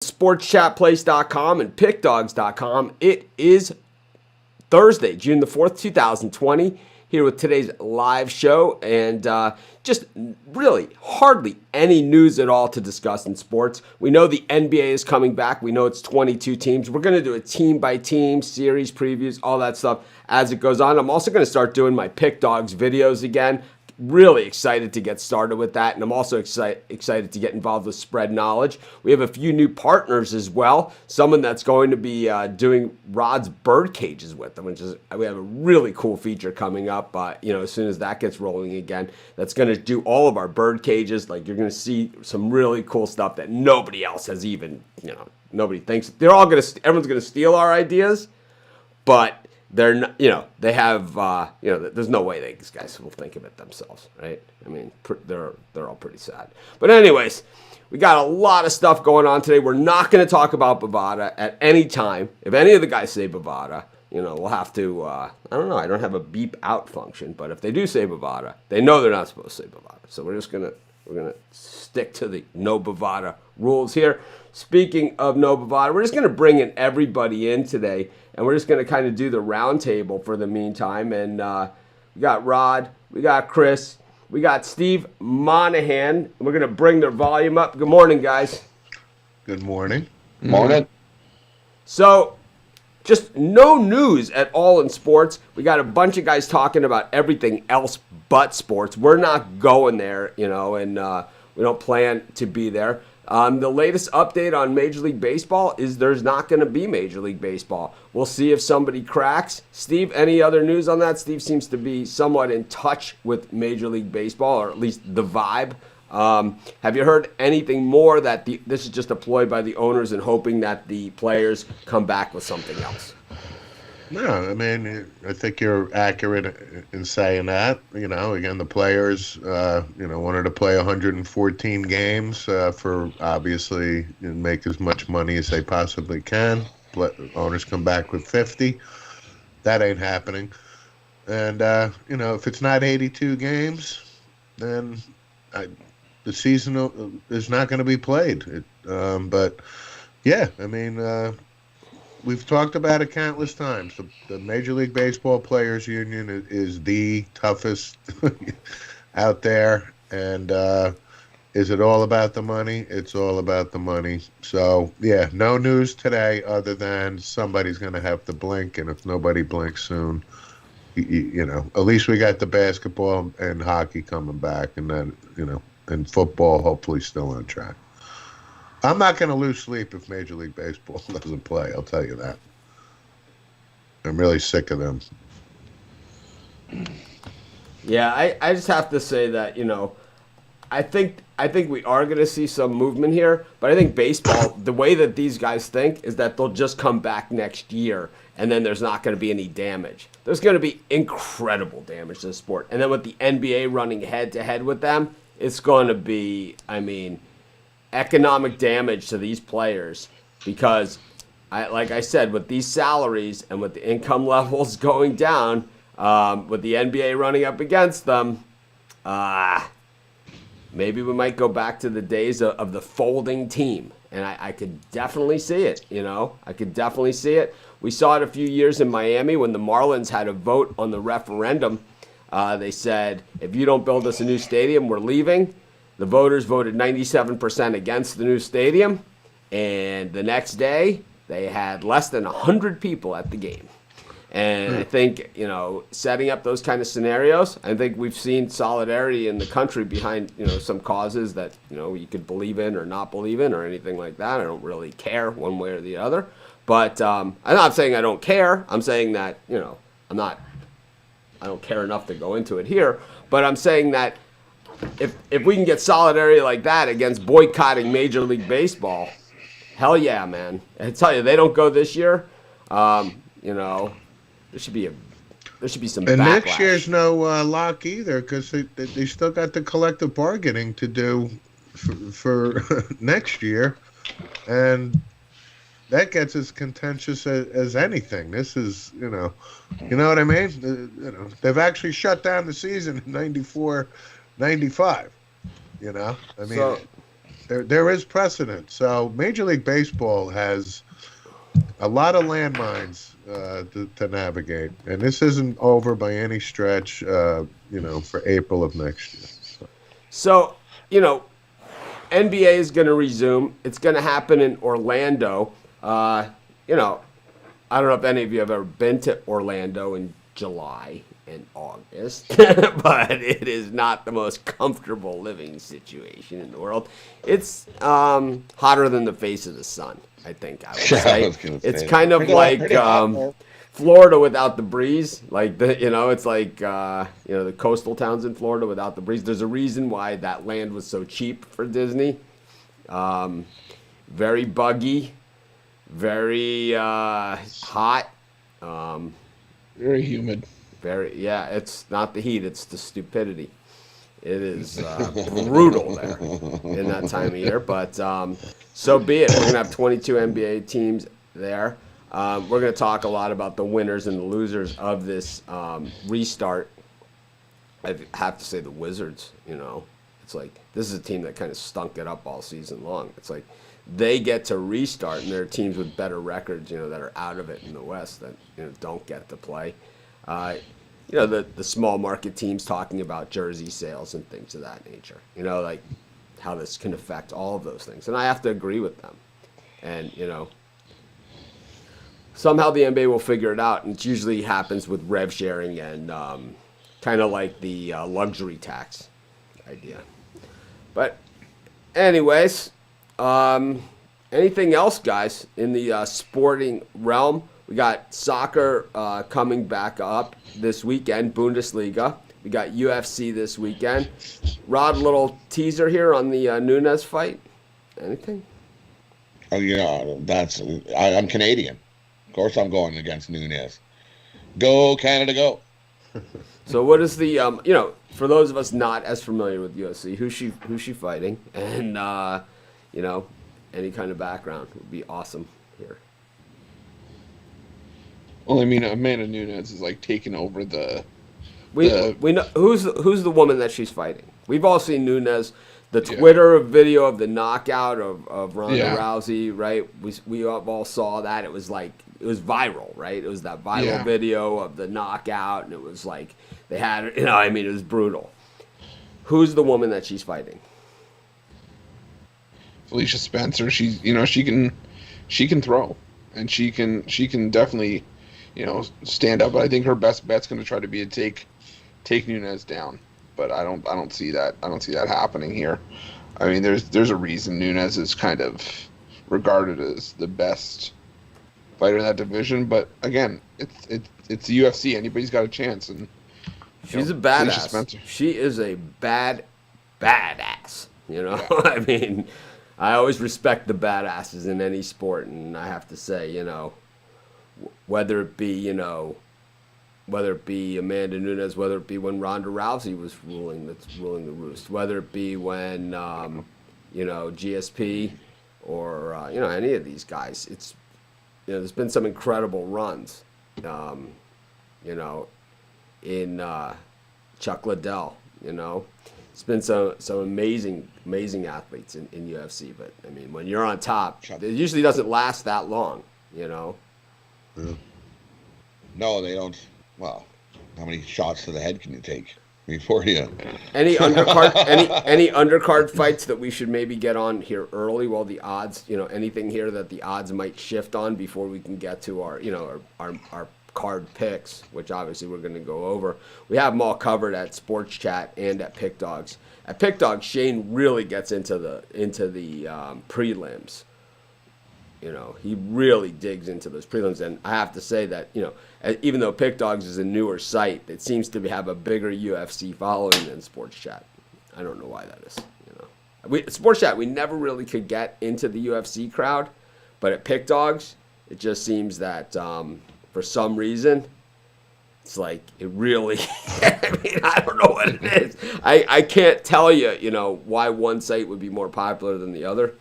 sportschatplace.com and pickdogs.com. It is Thursday, June the 4th, 2020, here with today's live show, and just really hardly any news at all to discuss in sports. We know the NBA is coming back. We know it's 22 teams. We're going to do a team-by-team series previews, all that stuff as it goes on. I'm also going to start doing my Pick Dogs videos again. Really excited to get started with that, and I'm also excited to get involved with Spread Knowledge. We have a few new partners as well. Someone that's going to be doing Rod's bird cages with them, which is, we have a really cool feature coming up. As soon as that gets rolling again, that's going to do all of our bird cages. Like, you're going to see some really cool stuff that nobody else has even. Nobody thinks everyone's going to steal our ideas, but they're not, they have, there's no way these guys will think of it themselves, right? I mean, they're all pretty sad. But anyways, we got a lot of stuff going on today. We're not going to talk about Bovada at any time. If any of the guys say Bovada, we'll have to, I don't know, I don't have a beep out function, but if they do say Bovada, they know they're not supposed to say Bovada. So we're going to stick to the no Bovada rules here. Speaking of no Bovada, we're just going to bring everybody in today, and we're just going to kind of do the round table for the meantime. And we got Rod, we got Chris, we got Steve Monahan, and we're going to bring their volume up. Good morning, guys. Good morning. Morning. So, just no news at all in sports. We got a bunch of guys talking about everything else but sports. We're not going there, and we don't plan to be there. The latest update on Major League Baseball is there's not going to be Major League Baseball. We'll see if somebody cracks. Steve, any other news on that? Steve seems to be somewhat in touch with Major League Baseball, or at least the vibe. Have you heard anything more that this is just a ploy by the owners and hoping that the players come back with something else? No, I mean, I think you're accurate in saying that. Again, the players, wanted to play 114 games for obviously make as much money as they possibly can. Owners come back with 50. That ain't happening. And, if it's not 82 games, then the season is not going to be played. But, yeah, I mean, we've talked about it countless times. The Major League Baseball Players Union is the toughest out there. And is it all about the money? It's all about the money. So, yeah, no news today other than somebody's going to have to blink. And if nobody blinks soon, at least we got the basketball and hockey coming back. And then, and football hopefully still on track. I'm not going to lose sleep if Major League Baseball doesn't play. I'll tell you that. I'm really sick of them. Yeah, I just have to say that, I think we are going to see some movement here, but I think baseball, the way that these guys think is that they'll just come back next year, and then there's not going to be any damage. There's going to be incredible damage to the sport. And then with the NBA running head-to-head with them, it's going to be, economic damage to these players because, like I said, with these salaries and with the income levels going down, with the NBA running up against them, maybe we might go back to the days of the folding team. And I could definitely see it, I could definitely see it. We saw it a few years in Miami when the Marlins had a vote on the referendum. They said, if you don't build us a new stadium, we're leaving. The voters voted 97% against the new stadium, and the next day they had less than 100 people at the game. And I think, setting up those kind of scenarios, I think we've seen solidarity in the country behind, some causes that, you could believe in or not believe in or anything like that. I don't really care one way or the other. But I'm not saying I don't care. I'm saying that, I don't care enough to go into it here. But I'm saying that if we can get solidarity like that against boycotting Major League Baseball, hell yeah, man. I tell you, they don't go this year. There should be some. And backlash. next year's no lock either because they still got the collective bargaining to do for next year, and that gets as contentious as anything. This is, you know what I mean? They've actually shut down the season in 94, 95. I mean, there is precedent. So Major League Baseball has a lot of landmines to navigate, and this isn't over by any stretch. For April of next year. So, you know, NBA is going to resume. It's going to happen in Orlando. You know, I don't know if any of you have ever been to Orlando in July and August, but it is not the most comfortable living situation in the world. It's hotter than the face of the sun, I think I would say. I was gonna It's say kind of pretty like hot there. Florida without the breeze. Like it's like the coastal towns in Florida without the breeze. There's a reason why that land was so cheap for Disney. Very buggy, very hot. Very humid. It's not the heat, it's the stupidity. It is brutal there in that time of year, but so be it. We're going to have 22 NBA teams there. We're going to talk a lot about the winners and the losers of this restart. I have to say the Wizards, it's like this is a team that kind of stunk it up all season long. It's like they get to restart, and there are teams with better records, that are out of it in the West that don't get to play. The small market teams talking about jersey sales and things of that nature. Like how this can affect all of those things, and I have to agree with them. And somehow the NBA will figure it out, and it usually happens with rev sharing and kind of like the luxury tax idea. But anyways, anything else, guys, in the sporting realm? We got soccer coming back up this weekend, Bundesliga. We got UFC this weekend. Rod, a little teaser here on the Nunes fight. Anything? Oh, I'm Canadian. Of course, I'm going against Nunes. Go Canada, go! So, what is the for those of us not as familiar with UFC, who's she fighting, and any kind of background would be awesome here. Well, I mean, Amanda Nunes is like taking over We know who's the woman that she's fighting. We've all seen Nunes, the Twitter video of the knockout of Ronda Rousey, right? We all saw that. It was viral, right? It was that viral video of the knockout, and it was like they had it was brutal. Who's the woman that she's fighting? Felicia Spencer. She's she can throw, and she can definitely stand up. But I think her best bet's going to try to be to take Nunes down. But I don't see that. I don't see that happening here. I mean, there's a reason Nunes is kind of regarded as the best fighter in that division. But again, it's the UFC. Anybody's got a chance. And she's a badass. She is a badass. I mean, I always respect the badasses in any sport, and I have to say, whether it be Amanda Nunes, whether it be when Ronda Rousey was ruling the roost, whether it be when GSP or any of these guys, it's there's been some incredible runs, in Chuck Liddell, it's been some amazing athletes in UFC, but I mean when you're on top, it usually doesn't last that long, No, they don't. Well, how many shots to the head can you take before you? Any undercard fights that we should maybe get on here early while the odds, anything here that the odds might shift on before we can get to our card picks, which obviously we're going to go over. We have them all covered at Sports Chat and at Pick Dogs. At Pick Dogs, Shane really gets into the prelims. He really digs into those prelims, and I have to say that even though Pick Dogs is a newer site, it seems to have a bigger UFC following than Sports Chat. I don't know why that is. Sports Chat, we never really could get into the UFC crowd, but at Pick Dogs, it just seems that for some reason, it's like it really. I mean, I don't know what it is. I can't tell you, why one site would be more popular than the other.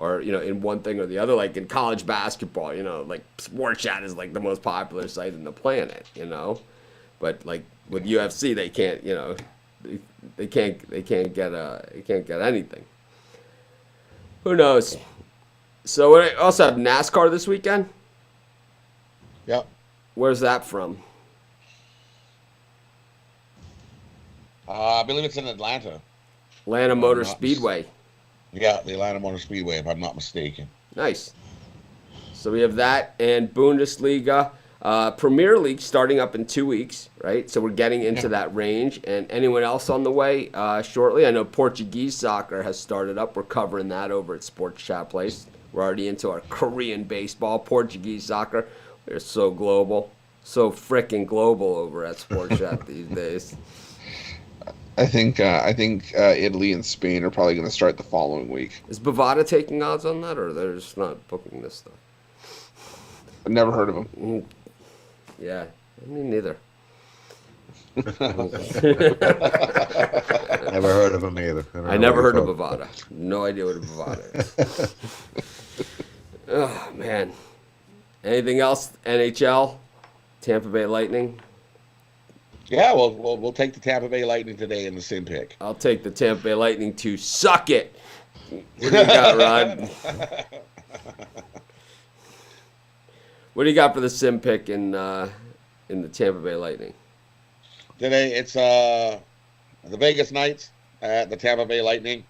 Or, in one thing or the other, like in college basketball, like Sports Chat is like the most popular site on the planet, but like with UFC, they can't, they can't get anything. Who knows? So we also have NASCAR this weekend. Yep. Where's that from? I believe it's in Atlanta. Atlanta Motor not- Speedway. Yeah, the Atlanta Motor Speedway, if I'm not mistaken. Nice. So we have that and Bundesliga. Premier League starting up in 2 weeks, right? So we're getting into that range. And anyone else on the way shortly? I know Portuguese soccer has started up. We're covering that over at Sports Chat Place. We're already into our Korean baseball, Portuguese soccer. They're so global, so frickin' global over at Sports Chat these days. I think Italy and Spain are probably going to start the following week. Is Bovada taking odds on that, or they're just not booking this stuff? I've never heard of them. Yeah, me neither. Never heard of him either. I never heard of Bovada. No idea what a Bovada is. Oh, man. Anything else? NHL? Tampa Bay Lightning? Yeah, we'll take the Tampa Bay Lightning today in the sim pick. I'll take the Tampa Bay Lightning to suck it. What do you got, Rod? What do you got for the sim pick in the Tampa Bay Lightning? Today it's the Vegas Knights at the Tampa Bay Lightning,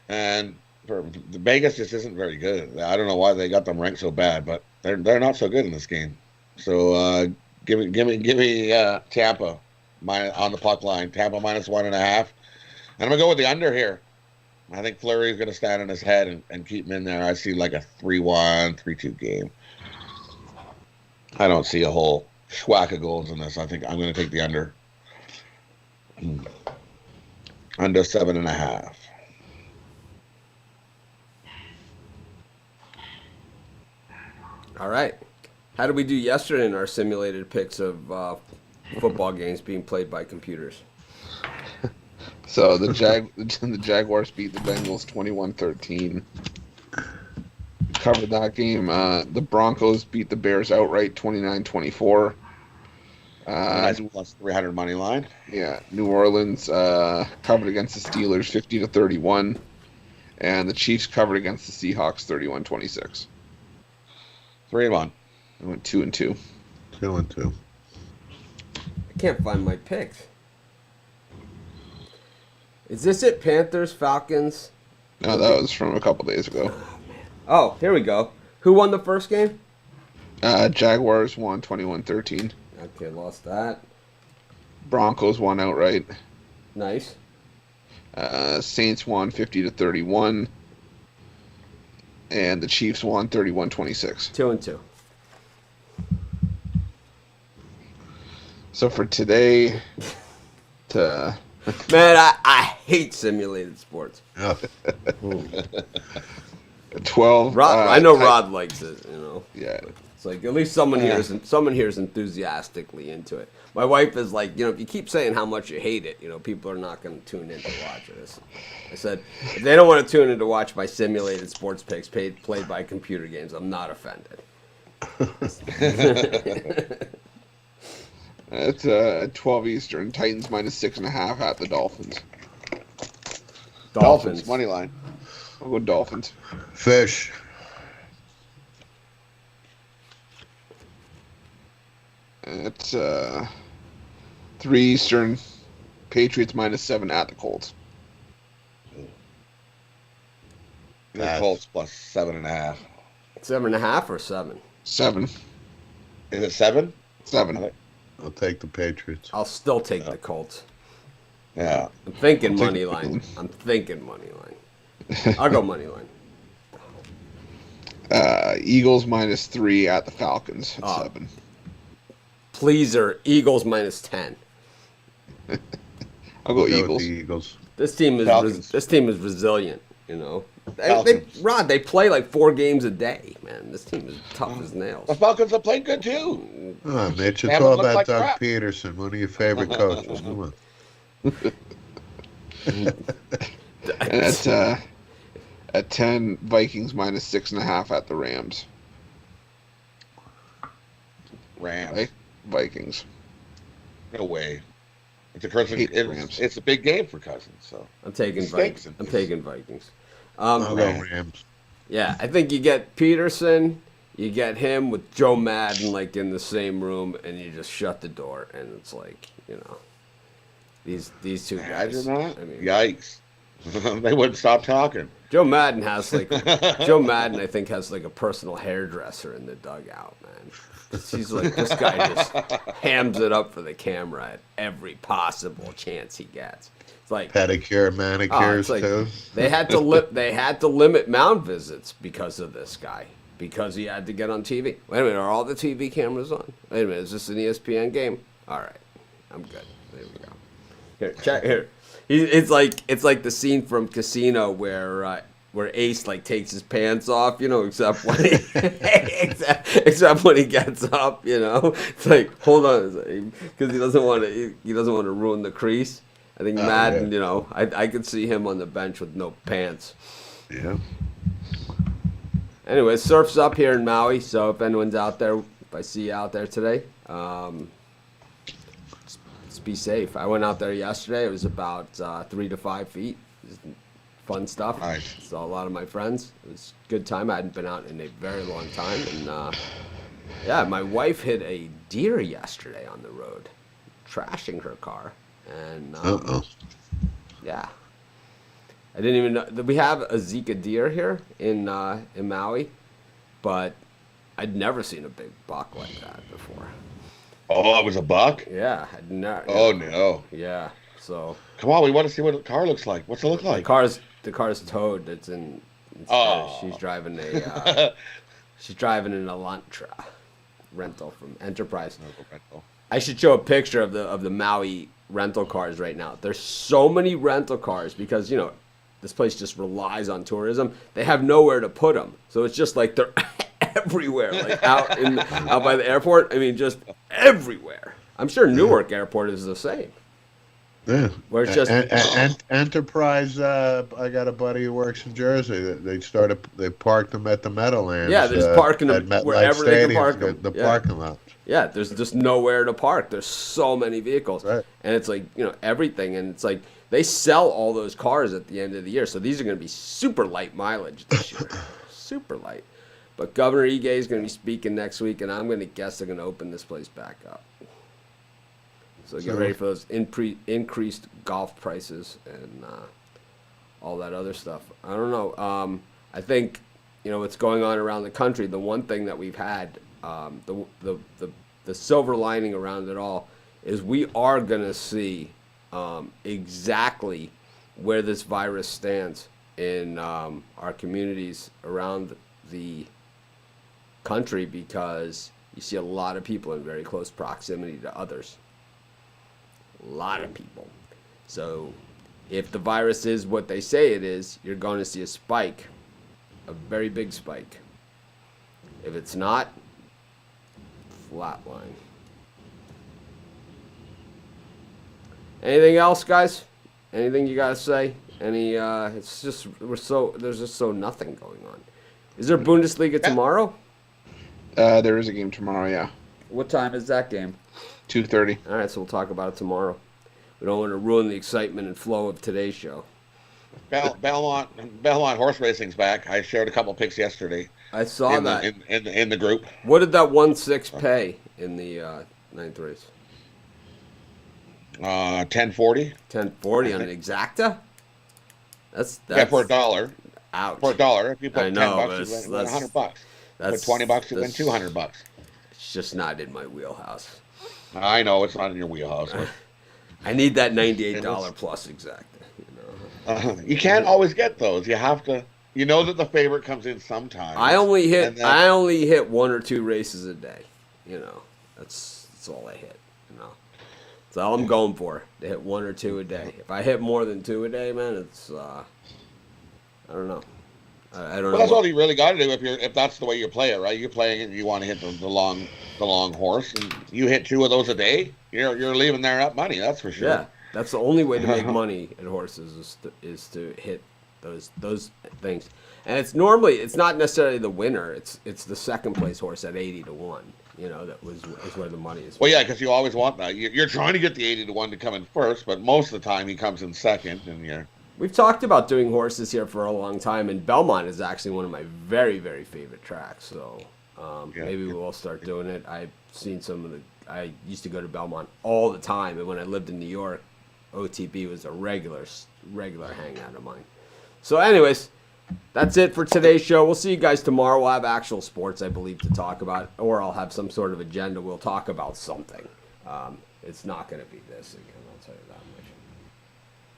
and for the Vegas just isn't very good. I don't know why they got them ranked so bad, but they're not so good in this game. So give me Tampa on the puck line. Tampa -1.5, and I'm gonna go with the under here. I think Fleury's gonna stand on his head and keep him in there. I see like a 3-1, 3-2 game. I don't see a whole schwack of goals in this. I think I'm going to take the under. Under 7.5. All right. How did we do yesterday in our simulated picks of football games being played by computers? So the Jaguars beat the Bengals 21-13. Covered that game. The Broncos beat the Bears outright 29-24. Nice plus 300 money line. Yeah, New Orleans covered against the Steelers 50-31, and the Chiefs covered against the Seahawks 31-26. 3-1. I went 2-2. 2-2. I can't find my picks. Is this it? Panthers, Falcons? No, that was from a couple days ago. Oh, here we go. Who won the first game? Jaguars won 21-13. Okay, lost that. Broncos won outright. Nice. Saints won 50-31. And the Chiefs won 31-26. 2-2. So for today, Man, I hate simulated sports. Yeah. 12. Rod, I know Rod likes it, you know. Yeah. It's like at least someone here is enthusiastically into it. My wife is like, if you keep saying how much you hate it, people are not going to tune in to watch it. I said, if they don't want to tune in to watch my simulated sports picks played by computer games, I'm not offended. It's 12 Eastern. Titans -6.5 at the Dolphins. Dolphins. Money line. I'll go Dolphins. Fish. It's 3 Eastern. Patriots -7 at the Colts. The Colts plus 7.5. 7.5 or 7? 7. Is it 7? 7. I'll take the Patriots. I'll still take the Colts. Yeah. I'm thinking I'll take money the line. Colts. I'm thinking money line. I'll go money line. Eagles -3 at the Falcons at Oh. 7. Pleaser, Eagles -10. I'll go Go with Eagles. the Eagles. This team is Falcons. resilient. They Falcons. they play like 4 games a day, man. This team is tough as nails. The Falcons are playing good too. Oh, Mitch, They it's haven't all looked about like Doug crap. Peterson, one of your favorite coaches. Come on. And at 10, Vikings -6.5 at the Rams. Rams. Right? Vikings. No way. It's a Hate the Rams. It's a big game for Cousins. So I'm taking Stinks. Vikings. I'm taking Vikings. I'll go Rams. Yeah, I think you get Peterson, you get him with Joe Madden like in the same room, and you just shut the door, and it's like, these two guys. Imagine that. I mean, Yikes. They wouldn't stop talking. Joe Madden I think has like a personal hairdresser in the dugout, man. He's like, this guy just hams it up for the camera at every possible chance he gets. It's like Pedicure, manicures too. They had to limit mound visits because of this guy, because he had to get on TV. Wait a minute, are all the TV cameras on? Wait a minute, is this an ESPN game? All right, I'm good. There we go. Here, check here. It's like the scene from Casino where Ace like takes his pants off, except when he except when he gets up, It's like, hold on, because he doesn't want to ruin the crease. I think Madden, I could see him on the bench with no pants. Yeah. Anyway, surf's up here in Maui, so if anyone's out there, if I see you out there today, just be safe. I went out there yesterday. It was about 3 to 5 feet. It was fun stuff. Nice. Saw a lot of my friends. It was a good time. I hadn't been out in a very long time. And yeah, my wife hit a deer yesterday on the road, trashing her car. And yeah, I didn't even know that we have a Zika deer here in Maui, but I'd never seen a big buck like that before. Oh, it was a buck? Yeah, I'd never. Oh, no. Yeah, so Come on, we want to see what the car looks like. What's it look like? the car's towed. It's Oh. she's driving an Elantra rental from Enterprise. I should show a picture of the Maui rental cars right now. There's so many rental cars because this place just relies on tourism. They have nowhere to put them, so it's just like they're everywhere, like out by the airport. I mean, just everywhere. I'm sure Newark Airport is the same. Yeah. Where it's just Enterprise. I got a buddy who works in Jersey. They parked them at the Meadowlands. Yeah, they're just parking them at MetLife wherever they can park Stadium, them. the Yeah. parking lot. Yeah, there's just nowhere to park. There's so many vehicles. Right. And it's like, everything. And it's like they sell all those cars at the end of the year. So these are going to be super light mileage this year. Super light. But Governor Ige is going to be speaking next week, and I'm going to guess they're going to open this place back up. So get ready for those increased golf prices and all that other stuff. I don't know. I think, what's going on around the country, the one thing that we've had, the silver lining around it all, is we are going to see exactly where this virus stands in our communities around the country, because you see a lot of people in very close proximity to others. A lot of people. So if the virus is what they say it is, you're going to see a spike, a very big spike. If it's not, flatline. Anything else, guys? Anything you guys say? It's just there's just so nothing going on. Is there Bundesliga tomorrow? There is a game tomorrow, yeah. What time is that game? 2:30. All right, so we'll talk about it tomorrow. We don't want to ruin the excitement and flow of today's show. Belmont horse racing's back. I shared a couple pics yesterday. I saw that. In the group. What did that 1-6 pay in the ninth race? 1040. 1040 on an exacta? That's Yeah, for $1. ouch. For $1. If you put I know, $10, but you it's- win that's- $100. Put $20, you win $200. It's just not in my wheelhouse. I know it's not in your wheelhouse. But, I need that $98 plus exacta. you can't always get those. You have to. You know that the favorite comes in sometimes. I only And then- hit 1 or 2 races a day. That's all I hit. That's all I'm going for. To hit 1 or 2 a day. If I hit more than 2 a day, man, it's I don't know. I don't know. Well, that's all you really got to do if that's the way you play it, right? You're playing it, and you want to hit the long horse, and you hit 2 of those a day. You're leaving there up money. That's for sure. Yeah, that's the only way to make money in horses is to hit those things. And it's not necessarily the winner. It's the second place horse at 80 to 1. That is where the money is. Well, yeah, because you always want that. You're trying to get the 80 to 1 to come in first, but most of the time he comes in second, and you're We've talked about doing horses here for a long time, and Belmont is actually one of my very, very favorite tracks. So maybe we'll start doing it. I've seen some of the. I used to go to Belmont all the time, and when I lived in New York, OTB was a regular hangout of mine. So, anyways, that's it for today's show. We'll see you guys tomorrow. We'll have actual sports, I believe, to talk about, or I'll have some sort of agenda. We'll talk about something. It's not going to be this again. I'll tell you that much.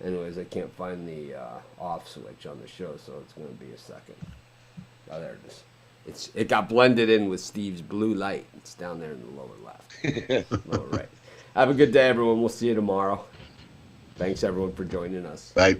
Anyways, I can't find the off switch on the show, so it's going to be a second. Oh, there it is. It got blended in with Steve's blue light. It's down there in the lower left. Lower right. Have a good day, everyone. We'll see you tomorrow. Thanks, everyone, for joining us. Bye.